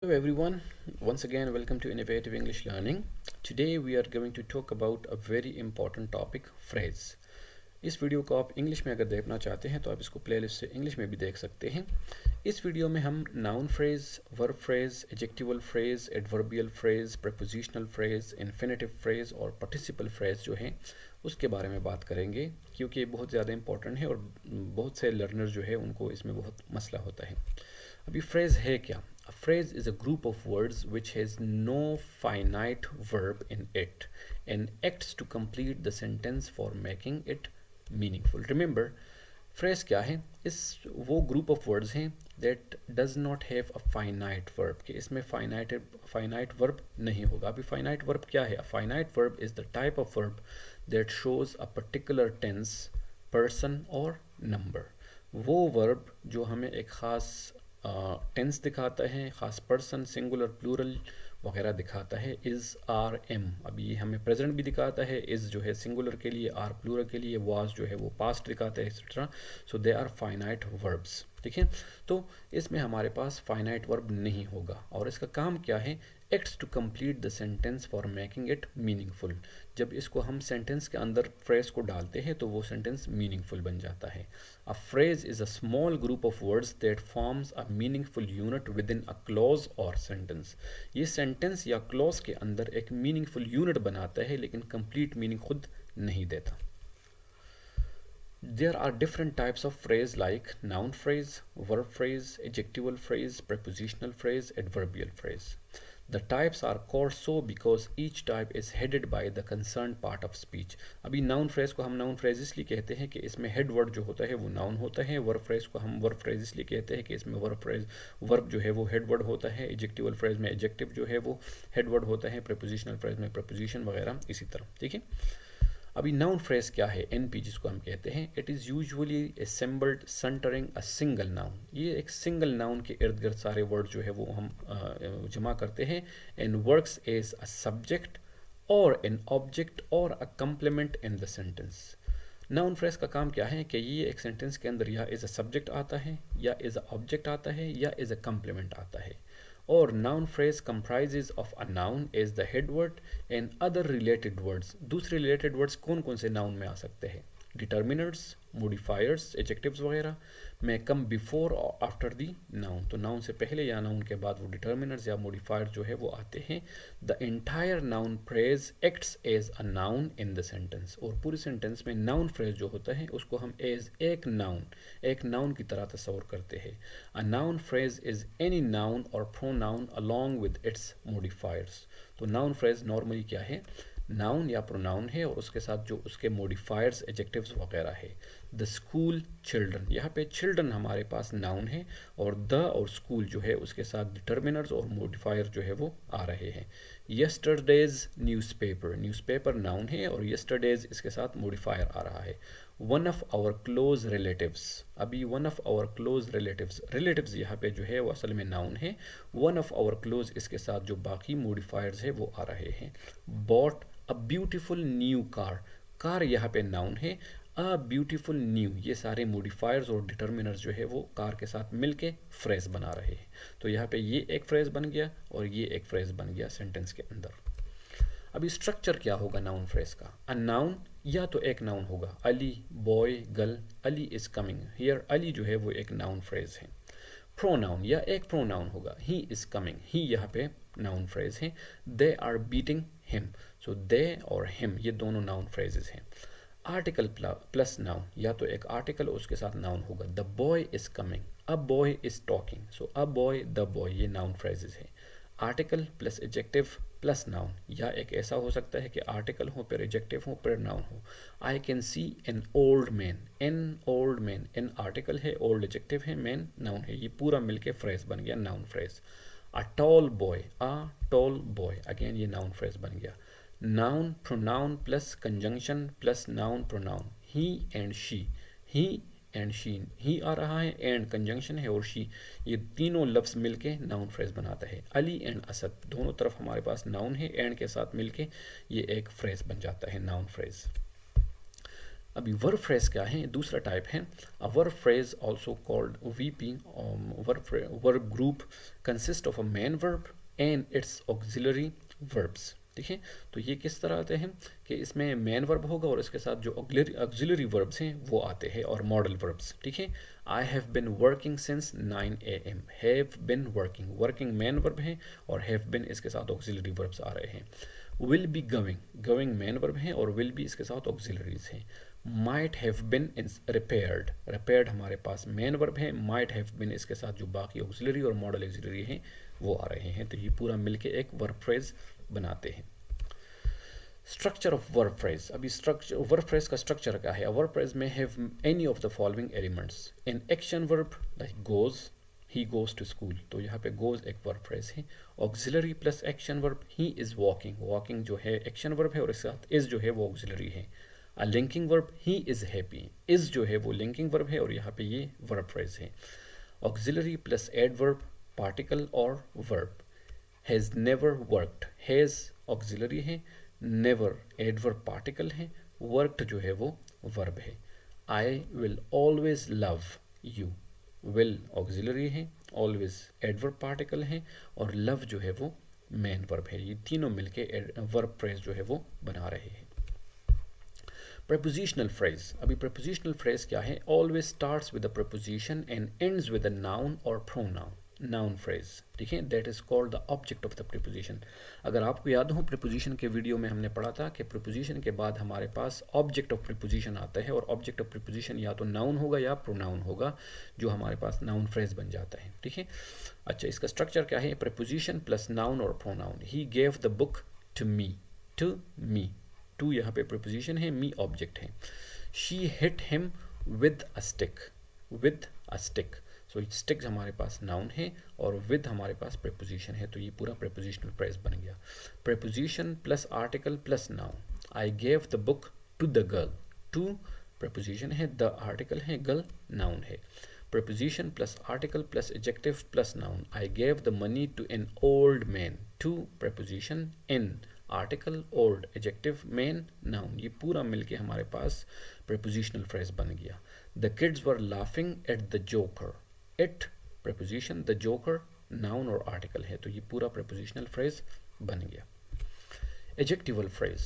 Hello everyone, once again welcome to Innovative English Learning. Today we are going to talk about a very important topic, phrase. इस video को आप English में अगर देखना चाहते हैं तो आप इसको प्लेलिस्ट से इंग्लिश में भी देख सकते हैं। इस वीडियो में हम noun phrase, verb phrase, adjectival phrase, adverbial phrase, prepositional phrase, infinitive phrase और पार्टिसिपल फ्रेज जो है उसके बारे में बात करेंगे, क्योंकि ये बहुत ज़्यादा इंपॉर्टेंट है और बहुत से लर्नर जो है उनको इसमें बहुत मसला होता है। अभी फ्रेज है क्या? A phrase is a group of words which has no finite verb in it and acts to complete the sentence for making it meaningful. Remember, phrase क्या है? इस वो group of words हैं that does not have a finite verb, कि इसमें finite verb नहीं होगा। अभी finite verb क्या है? A finite verb is the type of verb that shows a particular tense, person or number. वो verb जो हमें एक ख़ास टेंस दिखाता है, ख़ास पर्सन, सिंगुलर, प्लूरल वगैरह दिखाता है। इज़, आर, एम, अभी हमें प्रेजेंट भी दिखाता है। इज़ जो है सिंगुलर के लिए, आर प्लूरल के लिए, वाज जो है वो पास्ट दिखाता है, etcetera. So they are finite verbs. ठीक है, तो इसमें हमारे पास फाइनाइट वर्ब नहीं होगा और इसका काम क्या है? Acts to complete the sentence for making it meaningful. जब इसको हम सेंटेंस के अंदर फ्रेज को डालते हैं तो वो सेंटेंस मीनिंगफुल बन जाता है। A phrase is a small group of words that forms a meaningful unit with in a clause और सेंटेंस। ये सेंटेंस या क्लॉज के अंदर एक मीनिंगफुल यूनिट बनाता है लेकिन कंप्लीट मीनिंग खुद नहीं देता। There are different types of phrase like noun phrase, verb phrase, adjectival phrase, prepositional phrase, adverbial phrase. The types are called so because each type is headed by the concerned part of speech. अभी noun phrase को हम noun phrase इसलिए कहते हैं कि इसमें head word जो होता है वो noun होता है। verb phrase को हम verb phrase इसलिए कहते हैं कि इसमें verb जो है वो head word होता है। adjectival phrase में adjective जो है वो head word होता है। prepositional phrase में preposition वगैरह इसी तरह। ठीक है, अभी नाउन फ्रेज क्या है? एनपी जिसको हम कहते हैं, it is usually assembled centering a single noun. ये एक सिंगल नाउन के इर्द गिर्द सारे वर्ड जो है वो हम जमा करते हैं। And works as a subject और एन ऑब्जेक्ट और a complement in the sentence. Noun phrase का काम क्या है कि ये एक सेंटेंस के अंदर या एज अ सब्जेक्ट आता है, या एज अ ऑब्जेक्ट आता है, या एज अ कम्प्लीमेंट आता है। और noun phrase comprises of a noun as the head word and other related words. दूसरे related words कौन कौन से noun में आ सकते हैं? Determinants, modifiers, adjectives वगैरह में come before or after the noun. तो noun से पहले या noun के बाद वो determinants या modifiers जो है वो आते हैं। The entire noun phrase acts as a noun in the sentence. और पूरी sentence में noun phrase जो होता है उसको हम as एक noun की तरह तस्वर करते हैं। A noun phrase is any noun or pronoun along with its modifiers. तो noun phrase normally क्या है? नाउन या प्रोनाउन है और उसके साथ जो उसके मॉडिफायर्स, एडजेक्टिव्स वगैरह है। द स्कूल, चिल्ड्रन, यहाँ पे चिल्ड्रन हमारे पास नाउन है और द और स्कूल जो है उसके साथ डिटर्मिनर्स और मॉडिफायर जो है वो आ रहे हैं। यस्टरडेज न्यूज़पेपर नाउन है और यस्टरडेज इसके साथ मॉडिफायर आ रहा है। One of our close relatives, अभी one of our close relatives यहाँ पे जो है वो असल में नाउन है। वन ऑफ आवर क्लोज इसके साथ जो बाकी मॉडिफायर्स है वो आ रहे हैं। Bought a beautiful new car यहाँ पे नाउन है। अ ब्यूटीफुल न्यू, ये सारे मॉडिफायर्स और डिटर्मिनर्स जो है वो कार के साथ मिलके फ्रेज बना रहे हैं। तो यहाँ पे ये एक फ्रेज बन गया और ये एक फ्रेज बन गया सेंटेंस के अंदर। अभी स्ट्रक्चर क्या होगा नाउन फ्रेज का? अ नाउन या तो एक नाउन होगा, Ali, boy, girl, Ali is coming. Here Ali जो है वो एक नाउन फ्रेज है। प्रोनाउन या एक प्रोनाउन होगा, ही इज कमिंग, ही यहाँ पे नाउन फ्रेज है। दे आर बीटिंग हिम, सो दे और हिम ये दोनों नाउन फ्रेजेस हैं। आर्टिकल प्लस नाउन, या तो एक आर्टिकल उसके साथ नाउन होगा। The boy is coming, a boy is talking, so a boy, the boy ये नाउन फ्रेजेस हैं। Article plus adjective plus noun, या एक ऐसा हो सकता है कि आर्टिकल हो फिर एडजेक्टिव हो फिर नाउन हो। I can see an old man, an article है, ओल्ड एडजेक्टिव है, मैन नाउन है। ये पूरा मिलके फ्रेज बन गया noun phrase. A tall boy, again ये नाउन फ्रेज बन गया। Noun pronoun plus conjunction plus noun pronoun, he and she, he आ रहा है, एंड कंजंक्शन है और शी, ये तीनों लफ्ज़ मिलके नाउन फ्रेज बनाता है। अली एंड असद, दोनों तरफ हमारे पास नाउन है, एंड के साथ मिलके ये एक फ्रेज बन जाता है, नाउन फ्रेज। अभी वर्ब फ्रेज क्या है, दूसरा टाइप है a verb phrase also called VP. Verb group consist of a main verb and it's auxiliary verbs. ठीक है, तो ये किस तरह आते हैं कि इसमें मेन वर्ब होगा और इसके साथ जो ऑक्सिलरी वर्ब्स हैं वो आते हैं और मॉडल वर्ब्स। ठीक है, I have been working since 9 AM, have been working, working main verb है और हैव बिन इसके साथ ऑक्सिलरी वर्ब्स आ रहे हैं। Will be going, going main verb है और विल बी इसके साथ ऑक्सिलरीज हैं। Might have been repaired, repaired हमारे पास मेन वर्ब है, माइट हैव बिन इसके साथ जो बाकी ऑक्सिलरी और मॉडल ऑक्सिलरी हैं वो आ रहे हैं। तो ये पूरा मिलके एक वर्ब फ्रेज बनाते हैं। स्ट्रक्चर ऑफ वर्ब फ्रेज, अभी स्ट्रक्चर वर्ब फ्रेज का स्ट्रक्चर क्या है। वर्ब फ्रेज में have any of the following elements. In action verb like goes, he goes to school, तो यहाँ पे गोज एक वर्ब फ्रेज है। Auxiliary plus action verb, he is walking, walking जो है एक्शन वर्ब है और इसके साथ इज जो है वो ऑक्सिलरी है। अ linking verb, he is happy, is जो है वो लिंकिंग वर्ब है और यहाँ पे ये वर्ब फ्रेज है। ऑक्सिलरी प्लस एडवर्ब, पार्टिकल और verb. Has never worked, has auxiliary है, नेवर एडवर्ब पार्टिकल है, वर्कड जो है वो वर्ब है। I will always love you, will auxiliary है, ऑलवेज एडवर्ब पार्टिकल है और लव जो है वो मेन वर्ब है। ये तीनों मिलके वर्ब फ्रेज जो है वो बना रहे हैं। प्रपोजिशनल फ्रेज, अभी प्रपोजिशनल फ्रेज क्या है। Always starts with a preposition and ends with a noun और प्रोनाउन, नाउन फ्रेज। ठीक है, that is called the object of the preposition. अगर आपको याद हो प्रपोजिशन के वीडियो में हमने पढ़ा था कि प्रपोजिशन के बाद हमारे पास ऑब्जेक्ट ऑफ प्रपोजिशन आता है और ऑब्जेक्ट ऑफ प्रपोजिशन या तो नाउन होगा या प्रोनाउन होगा जो हमारे पास नाउन फ्रेज बन जाता है। ठीक है, अच्छा इसका स्ट्रक्चर क्या है। प्रपोजिशन प्लस नाउन और pronoun. He gave the book to me, to me, to यहाँ पे प्रपोजिशन है, मी ऑब्जेक्ट है। She hit him with a stick, with a stick, so stick हमारे पास नाउन है और विद हमारे पास प्रपोजिशन है, तो ये पूरा प्रपोजिशनल फ्रेज बन गया। Preposition plus article plus noun. I gave the book to the girl, to preposition है, द आर्टिकल है, गर्ल नाउन है। Preposition plus article plus adjective plus noun. I gave the money to an old man, to preposition, an article, old adjective, man noun. ये पूरा मिलके हमारे पास prepositional phrase बन गया। The kids were laughing at the joker, at preposition, the joker noun और article है, तो ये पूरा प्रपोजिशनल फ्रेज बन गया। Adjectival phrase,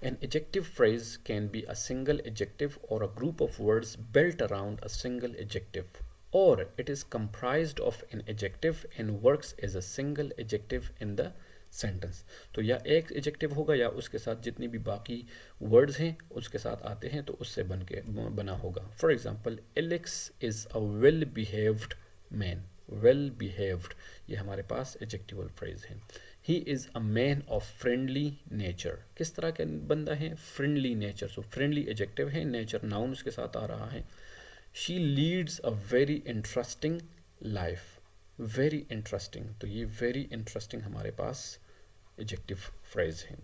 an adjective phrase can be a single adjective or a group of words built around a single adjective, or it is comprised of an adjective and works as a single adjective in the sentence। तो या एक adjective होगा या उसके साथ जितनी भी बाकी वर्ड्स हैं उसके साथ आते हैं तो उससे बना होगा। For example, Alex is a well behaved man, well behaved ये हमारे पास एडजेक्टिवल फ्रेज है। He is a man of friendly nature, किस तरह का बंदा है, फ्रेंडली नेचर, सो फ्रेंडली एडजेक्टिव है, नेचर नाउन उसके साथ आ रहा है। She leads a very interesting life, very interesting, तो ये वेरी इंटरेस्टिंग हमारे पास एडजेक्टिव फ्रेज है।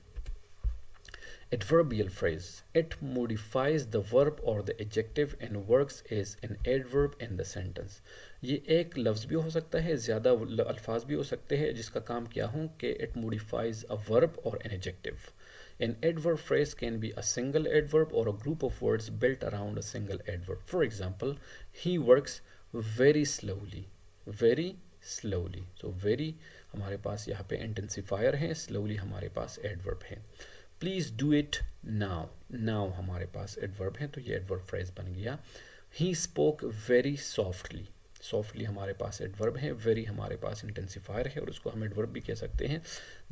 Adverbial phrase, it modifies the verb or the adjective and works as an adverb in the sentence। ये एक लफ्ज़ भी हो सकता है, ज़्यादा अल्फाज भी हो सकते हैं जिसका काम क्या हो कि it modifies a verb or an adjective। An adverb phrase can be a single adverb or a group of words built around a single adverb। For example, he works very slowly, very slowly, so very हमारे पास यहाँ पे intensifier है, slowly हमारे पास adverb है। Please do it now, now हमारे पास adverb है, तो ये एडवर्ब फ्रेज बन गया। He spoke very softly, softly हमारे पास एडवर्ब है, वेरी हमारे पास इंटेंसिफायर है और उसको हम एडवर्ब भी कह सकते हैं।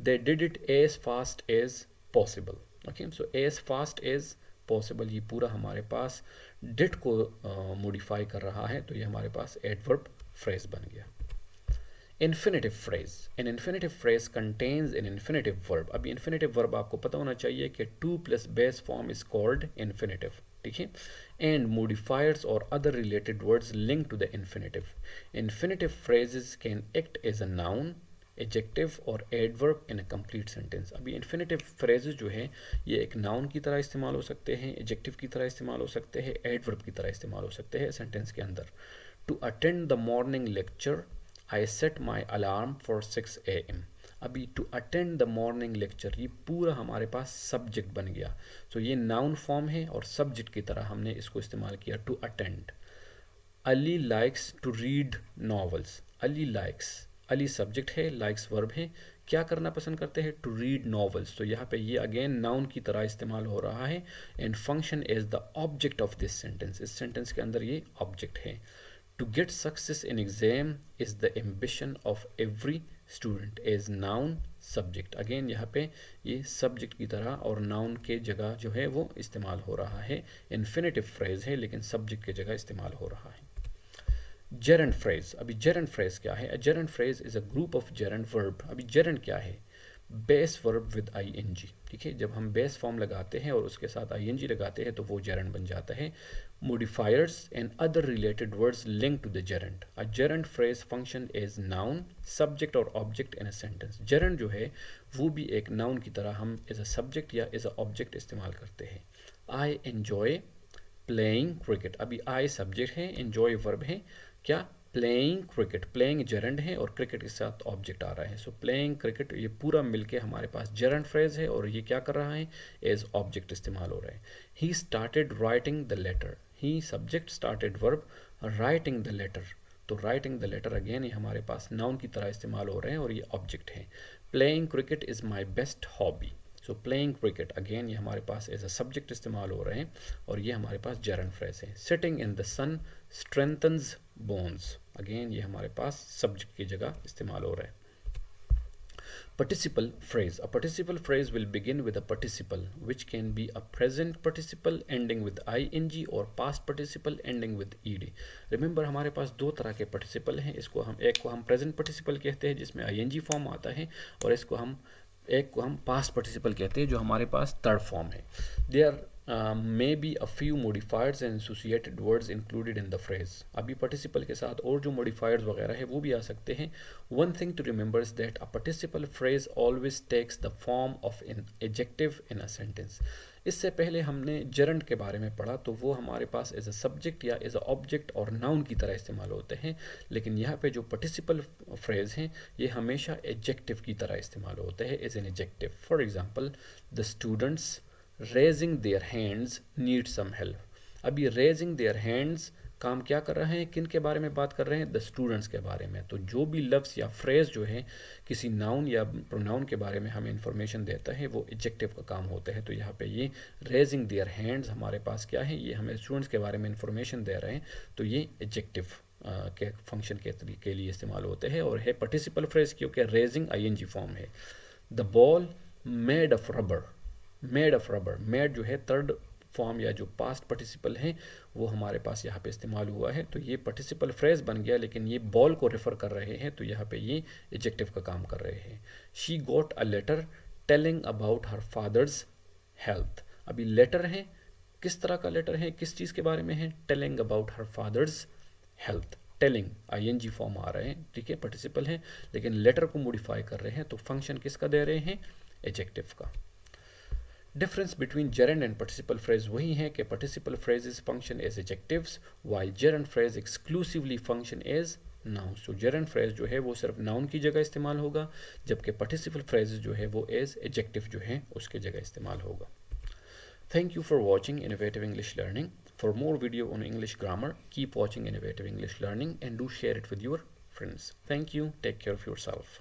They did it as fast as possible, okay, so as fast as possible ये पूरा हमारे पास डिड को मॉडिफाई कर रहा है, तो ये हमारे पास एडवर्ब फ्रेज बन गया। Infinitive phrase, an infinitive phrase contains an infinitive verb. अभी इन्फिनेटिव वर्ब आपको पता होना चाहिए कि to plus base form is called infinitive, ठीक है, एंड मॉडिफायर्स और other related words link to the infinitive. Infinitive phrases can act as a noun, adjective और adverb in a complete sentence. अभी इन्फिनेटिव फ्रेजेस जो है ये एक noun की तरह इस्तेमाल हो सकते हैं, एडजेक्टिव की तरह इस्तेमाल हो सकते हैं, एडवर्ब की तरह इस्तेमाल हो सकते हैं सेंटेंस के अंदर। To attend the morning lecture I set my alarm for 6 AM। अभी to attend the morning lecture, ये पूरा हमारे पास सब्जेक्ट बन गया। सो ये नाउन फॉर्म है और सब्जेक्ट की तरह हमने इसको इस्तेमाल किया, to attend. Ali likes to read novels, Ali likes, Ali subject है, लाइक्स वर्ब है, क्या करना पसंद करते हैं, टू रीड नॉवेल्स। तो यहाँ पे ये अगेन नाउन की तरह इस्तेमाल हो रहा है and function as the object of this sentence, इस सेंटेंस के अंदर ये ऑब्जेक्ट है। To get success in exam is the ambition of every student as noun subject. Again यहाँ पे ये सब्जेक्ट की तरह और नाउन के जगह जो है वो इस्तेमाल हो रहा है, इन्फिनेटिव फ्रेज है लेकिन सब्जेक्ट के जगह इस्तेमाल हो रहा है। जेरेंट फ्रेज, अभी जेरेंट फ्रेज क्या है, Geraint phrase is a group of Geraint verb. अभी जेरेंट क्या है, बेस वर्ब विद आईएनजी, ठीक है, जब हम बेस फॉर्म लगाते हैं और उसके साथ आईएनजी लगाते हैं तो वो जेरेंट बन जाता है। Modifiers and other related words link to the gerund. A gerund phrase function as noun subject और object in a sentence. Gerund जो है वो भी एक नाउन की तरह हम एज अ सब्जेक्ट या एज अ ऑब्जेक्ट इस्तेमाल करते हैं। आई एन्जॉय प्लेइंग क्रिकेट, अभी आई सब्जेक्ट है, एन्जॉय वर्ब है, क्या, प्लेइंग क्रिकेट, प्लेइंग जेरेंट है और क्रिकेट के साथ ऑब्जेक्ट आ रहा है। सो प्लेइंग क्रिकेट, ये पूरा मिलके हमारे पास जेरेंट फ्रेज है और ये क्या कर रहा है, एज ऑब्जेक्ट इस्तेमाल हो रहा है। He started writing the letter, he subject, started verb, writing the letter, तो राइटिंग द लेटर अगेन ये हमारे पास नाउन की तरह इस्तेमाल हो रहे हैं और ये ऑब्जेक्ट है। Playing cricket is my best hobby, so playing cricket again ये हमारे पास एज अ सब्जेक्ट इस्तेमाल हो रहे हैं और ये हमारे पास जेरेंट फ्रेज है। Sitting in the sun strengthens bones, again ये हमारे पास सब्जेक्ट की जगह इस्तेमाल हो रहा है। Participle phrase, a participle phrase will begin with a participle which can be a present participle ending with ing or past participle ending with ed. Remember हमारे पास दो तरह के participle हैं, इसको हम, एक को हम present participle कहते हैं जिसमें ing फॉर्म आता है और एक को हम पास्ट पार्टिसिपल कहते हैं जो हमारे पास थर्ड फॉर्म है। There may be a few modifiers and associated words included in the phrase. अभी पार्टिसिपल के साथ और जो मॉडिफायर्स वगैरह है वो भी आ सकते हैं। One thing to remember is that a participle phrase always takes the form of an adjective in a sentence. इससे पहले हमने जेरेंट के बारे में पढ़ा तो वो हमारे पास एज अ सब्जेक्ट या एज अ ऑब्जेक्ट और नाउन की तरह इस्तेमाल होते हैं, लेकिन यहाँ पे जो पार्टिसिपल फ्रेज हैं ये हमेशा एडजेक्टिव की तरह इस्तेमाल होते हैं, as an adjective. For example the students raising their hands need some help. अभी रेजिंग देयर हैंड्स काम क्या कर रहे हैं, किन के बारे में बात कर रहे हैं, द स्टूडेंट्स के बारे में। तो जो भी लफ्ज़ या फ्रेज जो है किसी नाउन या प्रोनाउन के बारे में हमें इंफॉर्मेशन देता है वो एडजेक्टिव का काम होता है। तो यहाँ पे ये रेजिंग देयर हैंड्स हमारे पास क्या है, ये हमें स्टूडेंट्स के बारे में इंफॉर्मेशन दे रहे हैं, तो ये एडजेक्टिव के फंक्शन के लिए इस्तेमाल होते हैं और है पार्टिसिपल फ्रेज क्योंकि रेजिंग आईएनजी फॉर्म है। The ball made of rubber, made of rubber, made जो है थर्ड फॉर्म या जो पास्ट पार्टिसिपल है वो हमारे पास यहाँ पे इस्तेमाल हुआ है, तो ये पार्टिसिपल फ्रेज बन गया, लेकिन ये बॉल को रेफर कर रहे हैं तो यहाँ पे ये एडजेक्टिव का काम कर रहे हैं। She got a letter telling about her father's health. अभी लेटर है, किस तरह का लेटर है, किस चीज़ के बारे में है, telling about her father's health. Telling ING form आ रहे हैं, ठीक है, पार्टिसिपल है, लेकिन लेटर को मॉडिफाई कर रहे हैं तो फंक्शन किसका दे रहे हैं, एडजेक्टिव का। Difference between gerund and participle phrase वही है कि participle phrases function as adjectives while gerund phrase exclusively function as noun. So gerund phrase जो है वो सिर्फ नाउन की जगह इस्तेमाल होगा, जबकि पार्टिसिपल फ्रेज जो है वो एज एडजेक्टिव जो है उसके जगह इस्तेमाल होगा। Thank you for watching Innovative English Learning. For more video on English grammar, keep watching Innovative English Learning and do share it with your friends. Thank you. Take care of yourself.